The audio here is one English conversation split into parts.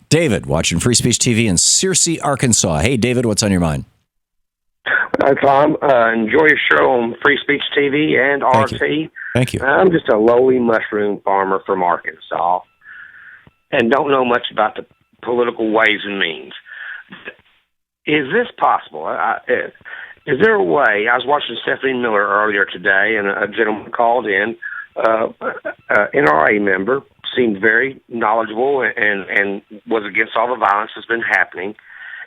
David, watching Free Speech TV in Searcy, Arkansas. Hey, David, what's on your mind? Hi, Tom. Enjoy your show on Free Speech TV and RT. Thank you. I'm just a lowly mushroom farmer from Arkansas and don't know much about the political ways and means. Is this possible? Is there a way? I was watching Stephanie Miller earlier today, and a gentleman called in, NRA member, seemed very knowledgeable and was against all the violence that's been happening.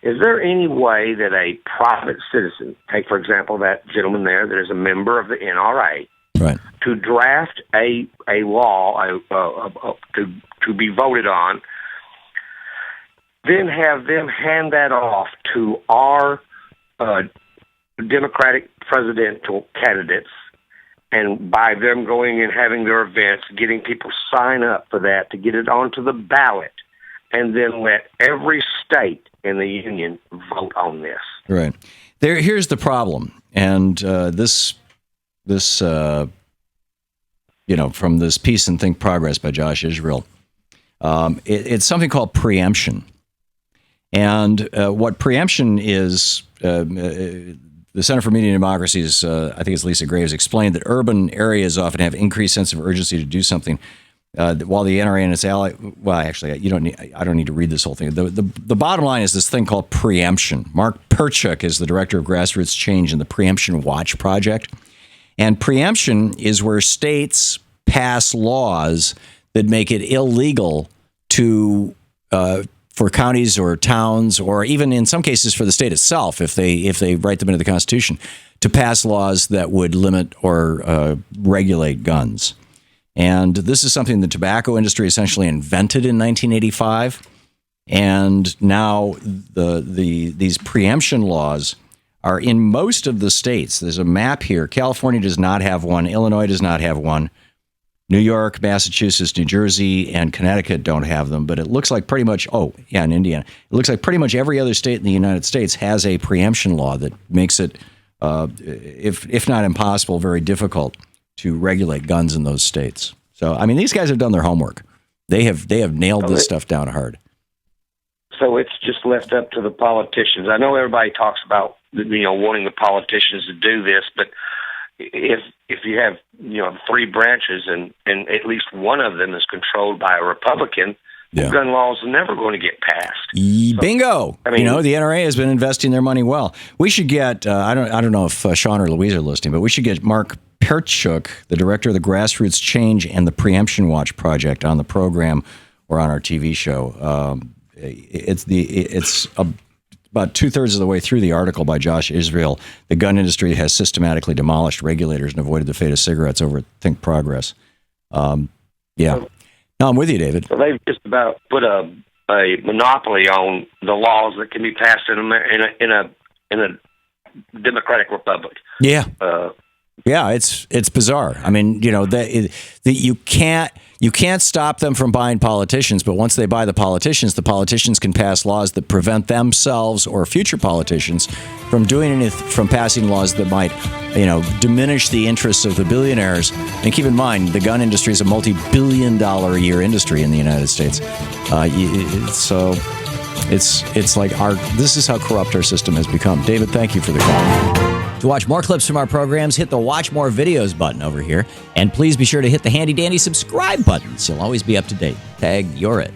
Is there any way that a private citizen, take for example that gentleman there that is a member of the NRA, right, to draft a law to be voted on, then have them hand that off to our Democratic presidential candidates, and by them going and having their events, getting people sign up for that to get it onto the ballot, and then let every state in the union vote on this. Right. Here's the problem, and this from this piece in Think Progress by Josh Israel, it's something called preemption. And what preemption is, the Center for Media and Democracy's, I think it's Lisa Graves, explained that urban areas often have increased sense of urgency to do something, while the NRA and its ally. Well, actually, I don't need to read this whole thing. The bottom line is this thing called preemption. Mark Perchuk is the director of grassroots change in the Preemption Watch Project, and preemption is where states pass laws that make it illegal to for counties or towns, or even in some cases for the state itself, if they write them into the Constitution, to pass laws that would limit or regulate guns. And this is something the tobacco industry essentially invented in 1985. And now these preemption laws are in most of the states. There's a map here. California does not have one. Illinois does not have one. New York, Massachusetts, New Jersey, and Connecticut don't have them, but it looks like pretty much, and Indiana. It looks like pretty much every other state in the United States has a preemption law that makes it, if not impossible, very difficult to regulate guns in those states. So, I mean, these guys have done their homework. They have nailed this stuff down hard. So it's just left up to the politicians. I know everybody talks about, wanting the politicians to do this, but if you have, three branches and at least one of them is controlled by a Republican, gun laws are never going to get passed. Bingo! I mean, the NRA has been investing their money well. We should get, I don't know if Sean or Louise are listening, but we should get Mark Perchuk, the director of the Grassroots Change and the Preemption Watch Project, on the program or on our TV show. It's about 2/3 of the way through the article by Josh Israel. The gun industry has systematically demolished regulators and avoided the fate of cigarettes over Think Progress. No, I'm with you, David. So they've just about put a monopoly on the laws that can be passed in a democratic republic. Yeah. Yeah, it's bizarre. I mean, you can't stop them from buying politicians, but once they buy the politicians can pass laws that prevent themselves or future politicians from from passing laws that might, diminish the interests of the billionaires. And keep in mind, the gun industry is a multi-billion-dollar a year industry in the United States. So it's like this is how corrupt our system has become. David, thank you for the call. To watch more clips from our programs, hit the Watch More Videos button over here. And please be sure to hit the handy-dandy subscribe button so you'll always be up to date. Tag, you're it.